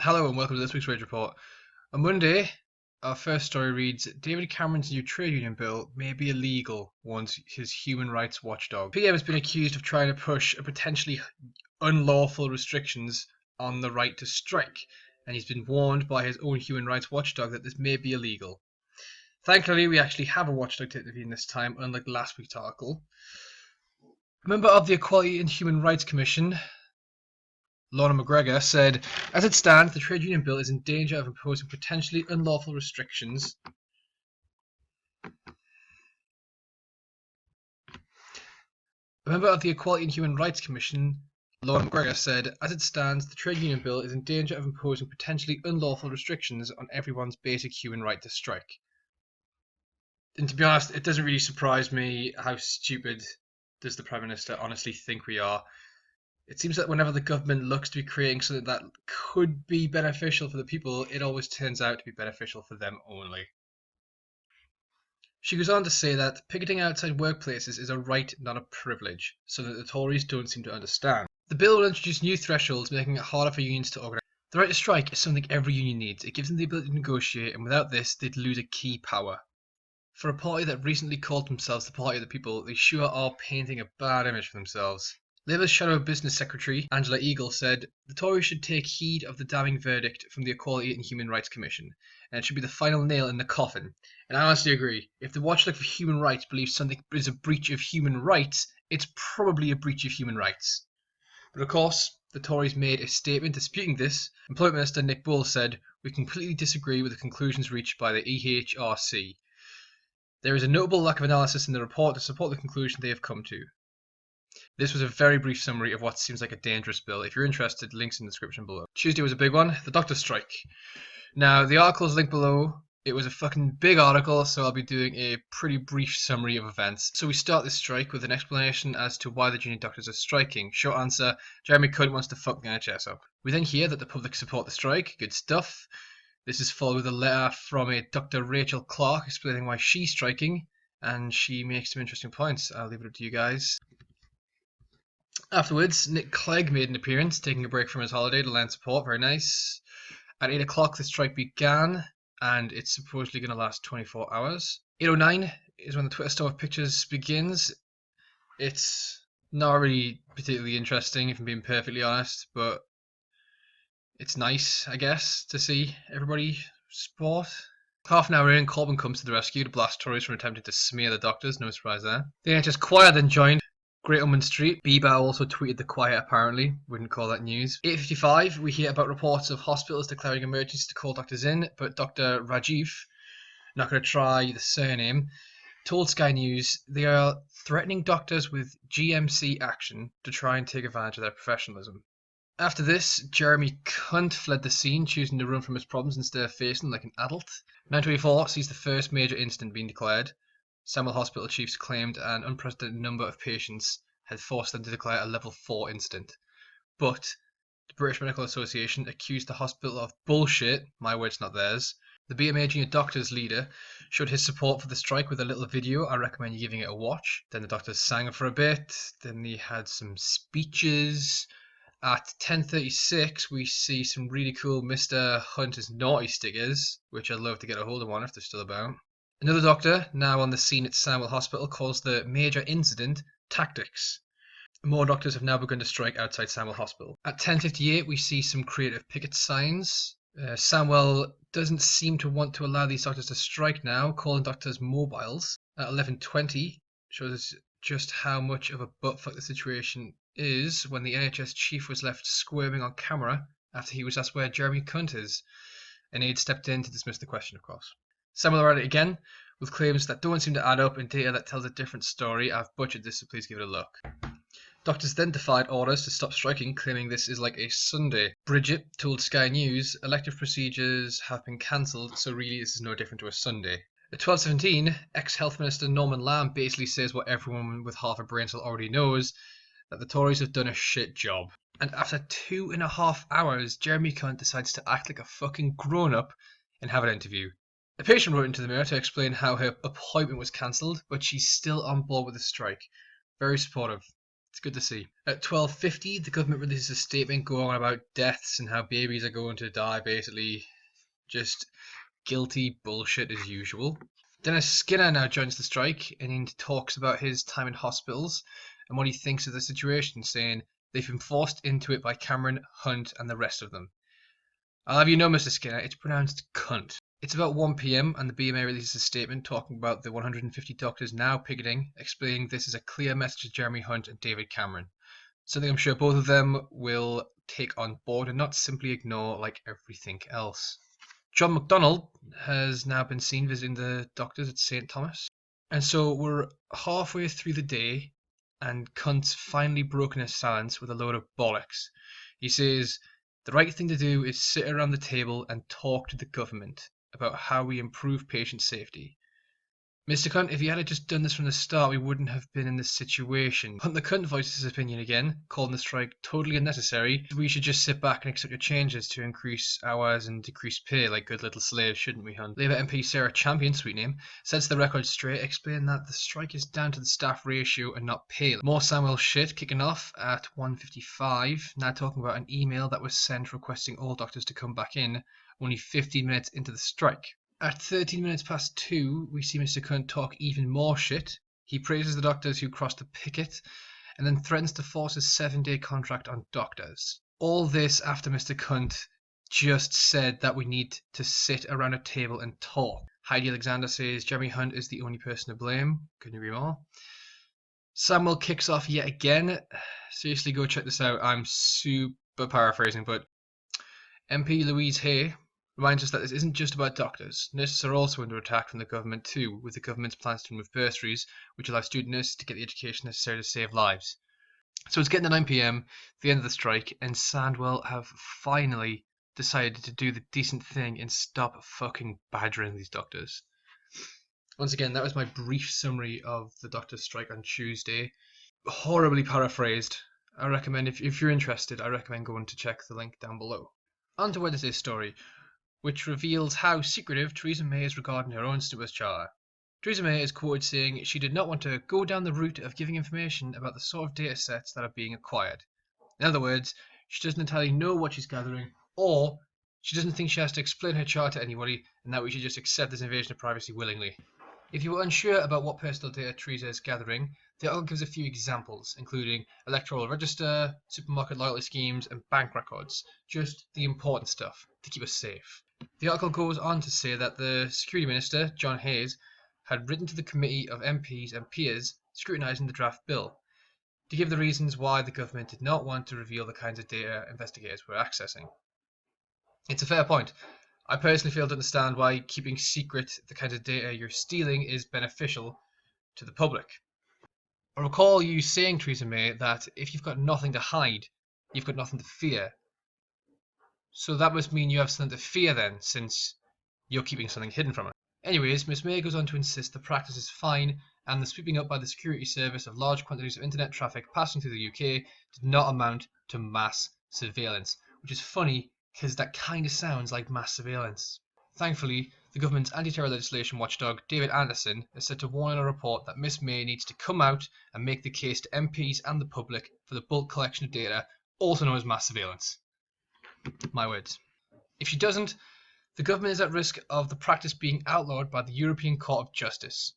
Hello and welcome to this week's Rage Report. On Monday, our first story reads, David Cameron's new trade union bill may be illegal, warns his human rights watchdog. PM has been accused of trying to push a potentially unlawful restrictions on the right to strike, and he's been warned by his own human rights watchdog that this may be illegal. Thankfully, we actually have a watchdog to intervene this time, unlike last week's article. A member of the Equality and Human Rights Commission, Lorna McGregor, said, as it stands, the trade union bill is in danger of imposing potentially unlawful restrictions A member of the Equality and Human Rights Commission, Lorna McGregor, said, as it stands, the trade union bill is in danger of imposing potentially unlawful restrictions on everyone's basic human right to strike. And to be honest, it doesn't really surprise me. How stupid does the Prime Minister honestly think we are? It seems that whenever the government looks to be creating something that could be beneficial for the people, it always turns out to be beneficial for them only. She goes on to say that picketing outside workplaces is a right, not a privilege, something that the Tories don't seem to understand. The bill will introduce new thresholds, making it harder for unions to organise. The right to strike is something every union needs. It gives them the ability to negotiate, and without this, they'd lose a key power. For a party that recently called themselves the Party of the People, they sure are painting a bad image for themselves. Labour's Shadow Business Secretary, Angela Eagle, said, the Tories should take heed of the damning verdict from the Equality and Human Rights Commission, and it should be the final nail in the coffin. And I honestly agree. If the Watchdog for Human Rights believes something is a breach of human rights, it's probably a breach of human rights. But of course, the Tories made a statement disputing this. Employment Minister Nick Bull said, we completely disagree with the conclusions reached by the EHRC. There is a notable lack of analysis in the report to support the conclusion they have come to. This was a very brief summary of what seems like a dangerous bill. If you're interested, links in the description below. Tuesday was a big one, the doctor's strike. Now, the article is linked below. It was a fucking big article, so I'll be doing a pretty brief summary of events. So we start this strike with an explanation as to why the junior doctors are striking. Short answer, Jeremy Cunt wants to fuck the NHS up. We then hear that the public support the strike. Good stuff. This is followed with a letter from a Dr. Rachel Clark explaining why she's striking, and she makes some interesting points. I'll leave it up to you guys. Afterwards, Nick Clegg made an appearance, taking a break from his holiday to lend support. Very nice. At 8 o'clock, the strike began, and it's supposedly going to last 24 hours. 8:09 is when the Twitter store of pictures begins. It's not really particularly interesting, if I'm being perfectly honest, but it's nice, I guess, to see everybody sport. Half an hour in, Corbyn comes to the rescue to blast Tories from attempting to smear the doctors. No surprise there. The NHS choir then joined Great Ormond Street. Bieber also tweeted the choir, apparently. Wouldn't call that news. 8:55, we hear about reports of hospitals declaring emergencies to call doctors in, but Dr. Rajiv, not going to try the surname, told Sky News they are threatening doctors with GMC action to try and take advantage of their professionalism. After this, Jeremy Cunt fled the scene, choosing to run from his problems instead of facing like an adult. 9:24 sees the first major incident being declared. Samuel Hospital chiefs claimed an unprecedented number of patients had forced them to declare a level 4 incident. But the British Medical Association accused the hospital of bullshit, my words not theirs. The BMA junior doctors leader showed his support for the strike with a little video. I recommend you giving it a watch. Then the doctors sang for a bit. Then they had some speeches. At 10:36 we see some really cool Mr. Hunter's naughty stickers, which I'd love to get a hold of one if they're still about. Another doctor, now on the scene at Samuel Hospital, calls the major incident tactics. More doctors have now begun to strike outside Samuel Hospital. At 10:58 we see some creative picket signs. Samuel doesn't seem to want to allow these doctors to strike now, calling doctors mobiles. At 11:20 shows us just how much of a buttfuck the situation is when the NHS chief was left squirming on camera after he was asked where Jeremy Cunt is. An aide stepped in to dismiss the question, of course. Samuel are at it again, with claims that don't seem to add up and data that tells a different story. I've butchered this, so please give it a look. Doctors then defied orders to stop striking, claiming this is like a Sunday. Bridget told Sky News elective procedures have been cancelled, so really this is no different to a Sunday. At 12:17, ex-Health Minister Norman Lamb basically says what everyone with half a brain cell already knows, that the Tories have done a shit job. And after 2.5 hours, Jeremy Cunt decides to act like a fucking grown-up and have an interview. A patient wrote into the Mirror to explain how her appointment was cancelled, but she's still on board with the strike. Very supportive. It's good to see. At 12:50, the government releases a statement going on about deaths and how babies are going to die, basically. Just guilty bullshit as usual. Dennis Skinner now joins the strike and he talks about his time in hospitals and what he thinks of the situation, saying they've been forced into it by Cameron, Hunt, and the rest of them. I'll have you know, Mr. Skinner, it's pronounced cunt. It's about 1 p.m. and the BMA releases a statement talking about the 150 doctors now picketing, explaining this is a clear message to Jeremy Hunt and David Cameron. Something I'm sure both of them will take on board and not simply ignore like everything else. John McDonnell has now been seen visiting the doctors at St. Thomas. And so we're halfway through the day and Cunt's finally broken his silence with a load of bollocks. He says, the right thing to do is sit around the table and talk to the government about how we improve patient safety. Mr. Cunt, if you had just done this from the start, we wouldn't have been in this situation. Hunt the Cunt voices his opinion again, calling the strike totally unnecessary. We should just sit back and accept your changes to increase hours and decrease pay like good little slaves, shouldn't we, Hunt? Labour MP Sarah Champion, sweet name, sets the record straight, explaining that the strike is down to the staff ratio and not pay. More Samuel shit kicking off at 1:55, now talking about an email that was sent requesting all doctors to come back in, only 15 minutes into the strike. At 13 minutes past 2, we see Mr. Cunt talk even more shit. He praises the doctors who crossed the picket and then threatens to force his 7-day contract on doctors. All this after Mr. Cunt just said that we need to sit around a table and talk. Heidi Alexander says Jeremy Hunt is the only person to blame. Couldn't agree more. Samuel kicks off yet again. Seriously, go check this out. I'm super paraphrasing, but MP Louise Hay reminds us that this isn't just about doctors. Nurses are also under attack from the government too, with the government's plans to remove bursaries, which allow student nurses to get the education necessary to save lives. So it's getting to 9 p.m, the end of the strike, and Sandwell have finally decided to do the decent thing and stop fucking badgering these doctors. Once again, that was my brief summary of the doctors' strike on Tuesday. Horribly paraphrased. I recommend, if you're interested, I recommend going to check the link down below. On to Wednesday's story, which reveals how secretive Theresa May is regarding her own snoopers charter. Theresa May is quoted saying she did not want to go down the route of giving information about the sort of data sets that are being acquired. In other words, she doesn't entirely know what she's gathering, or she doesn't think she has to explain her charter to anybody, and that we should just accept this invasion of privacy willingly. If you were unsure about what personal data Theresa is gathering, the article gives a few examples, including electoral register, supermarket loyalty schemes, and bank records. Just the important stuff to keep us safe. The article goes on to say that the Security Minister, John Hayes, had written to the committee of MPs and peers scrutinising the draft bill to give the reasons why the government did not want to reveal the kinds of data investigators were accessing. It's a fair point. I personally fail to understand why keeping secret the kinds of data you're stealing is beneficial to the public. I recall you saying, Theresa May, that if you've got nothing to hide, you've got nothing to fear. So that must mean you have something to fear then, since you're keeping something hidden from us. Anyways, Ms May goes on to insist the practice is fine and the sweeping up by the security service of large quantities of internet traffic passing through the UK did not amount to mass surveillance, which is funny because that kind of sounds like mass surveillance. Thankfully, the government's anti-terror legislation watchdog David Anderson is said to warn in a report that Ms May needs to come out and make the case to MPs and the public for the bulk collection of data, also known as mass surveillance. My words. If she doesn't, the government is at risk of the practice being outlawed by the European Court of Justice.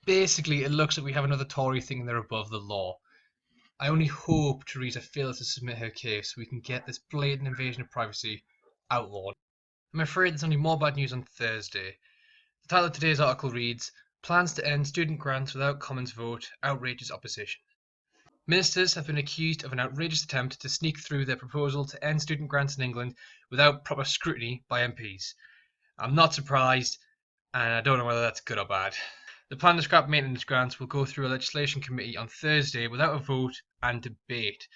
Basically, it looks like we have another Tory thinking they're above the law. I only hope Theresa fails to submit her case so we can get this blatant invasion of privacy outlawed. I'm afraid there's only more bad news on Thursday. The title of today's article reads, Plans to End Student Grants Without Commons Vote, Outrageous Opposition. Ministers have been accused of an outrageous attempt to sneak through their proposal to end student grants in England without proper scrutiny by MPs. I'm not surprised, and I don't know whether that's good or bad. The plan to scrap maintenance grants will go through a legislation committee on Thursday without a vote and debate.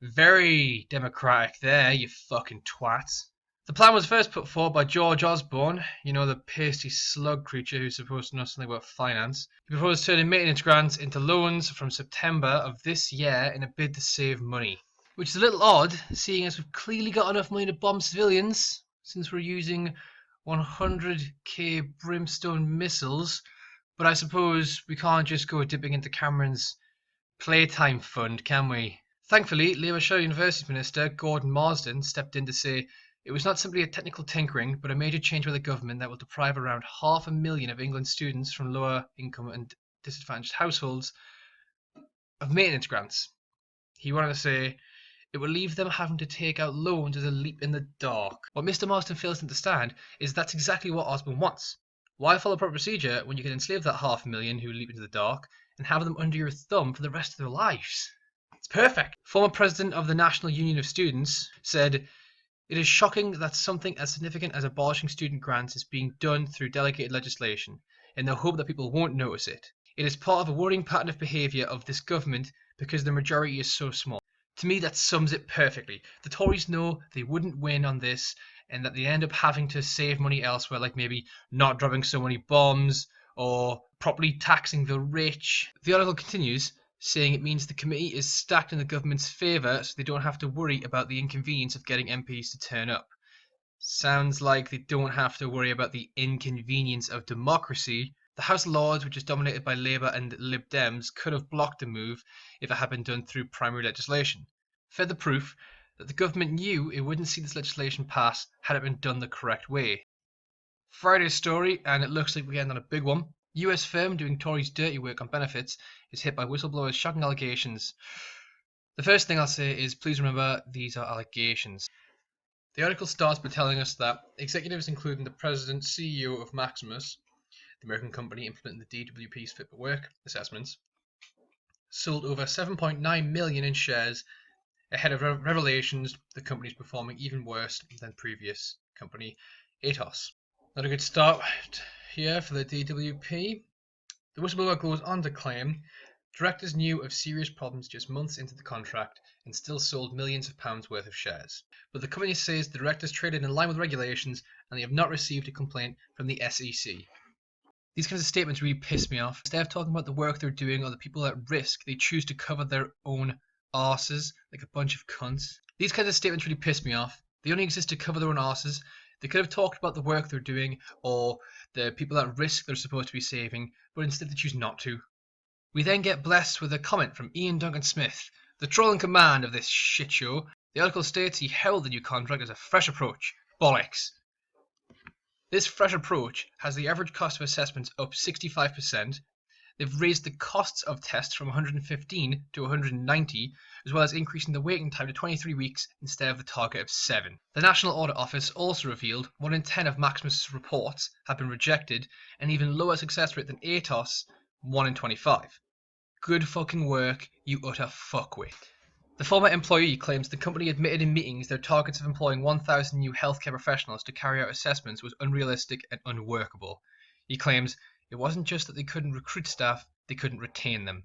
Very democratic there, you fucking twats. The plan was first put forward by George Osborne, you know, the pasty slug creature who's supposed to know something about finance. He proposed turning maintenance grants into loans from September of this year in a bid to save money. Which is a little odd, seeing as we've clearly got enough money to bomb civilians, since we're using 100k brimstone missiles. But I suppose we can't just go dipping into Cameron's Playtime fund, can we? Thankfully, Labour University Minister Gordon Marsden stepped in to say it was not simply a technical tinkering, but a major change by the government that will deprive around 500,000 of England's students from lower income and disadvantaged households of maintenance grants. He wanted to say it will leave them having to take out loans as a leap in the dark. What Mr. Marsden fails to understand is that's exactly what Osborne wants. Why follow proper procedure when you can enslave that 500,000 who leap into the dark and have them under your thumb for the rest of their lives? It's perfect. Former president of the National Union of Students said, "It is shocking that something as significant as abolishing student grants is being done through delegated legislation, in the hope that people won't notice it. It is part of a worrying pattern of behaviour of this government because the majority is so small." To me, that sums it perfectly. The Tories know they wouldn't win on this and that they end up having to save money elsewhere, like maybe not dropping so many bombs or properly taxing the rich. The article continues, saying it means the committee is stacked in the government's favour so they don't have to worry about the inconvenience of getting MPs to turn up. Sounds like they don't have to worry about the inconvenience of democracy. The House of Lords, which is dominated by Labour and Lib Dems, could have blocked the move if it had been done through primary legislation. Further proof that the government knew it wouldn't see this legislation pass had it been done the correct way. Friday's story, and it looks like we end on a big one. US firm doing Tories' dirty work on benefits is hit by whistleblowers' shocking allegations. The first thing I'll say is please remember these are allegations. The article starts by telling us that executives, including the president CEO of Maximus, the American company implementing the DWP's Fit for Work assessments, sold over 7.9 million in shares ahead of revelations the company is performing even worse than previous company Atos. Not a good start here for the DWP. The whistleblower goes on to claim directors knew of serious problems just months into the contract and still sold millions of pounds worth of shares. But the company says the directors traded in line with regulations and they have not received a complaint from the SEC. These kinds of statements really piss me off. Instead of talking about the work they're doing or the people at risk, they choose to cover their own arses like a bunch of cunts. These kinds of statements really piss me off. They only exist to cover their own arses. They could have talked about the work they're doing or the people at risk they're supposed to be saving, but instead they choose not to. We then get blessed with a comment from Ian Duncan Smith, the troll in command of this shit show. The article states he hailed the new contract as a fresh approach. Bollocks. This fresh approach has the average cost of assessments up 65%. They've raised the costs of tests from 115 to 190, as well as increasing the waiting time to 23 weeks instead of the target of 7. The National Audit Office also revealed 1 in 10 of Maximus' reports have been rejected, an even lower success rate than Atos, 1 in 25. Good fucking work, you utter fuckwit. The former employee claims the company admitted in meetings their targets of employing 1,000 new healthcare professionals to carry out assessments was unrealistic and unworkable. He claims it wasn't just that they couldn't recruit staff, they couldn't retain them.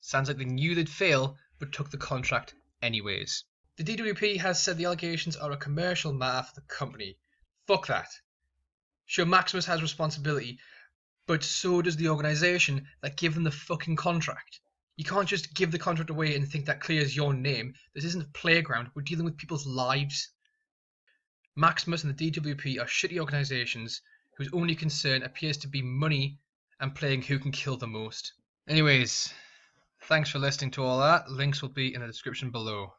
Sounds like they knew they'd fail, but took the contract anyways. The DWP has said the allegations are a commercial matter for the company. Fuck that. Sure, Maximus has responsibility, but so does the organisation that gave them the fucking contract. You can't just give the contract away and think that clears your name. This isn't a playground. We're dealing with people's lives. Maximus and the DWP are shitty organisations whose only concern appears to be money and playing who can kill the most. Anyways, thanks for listening to all that. Links will be in the description below.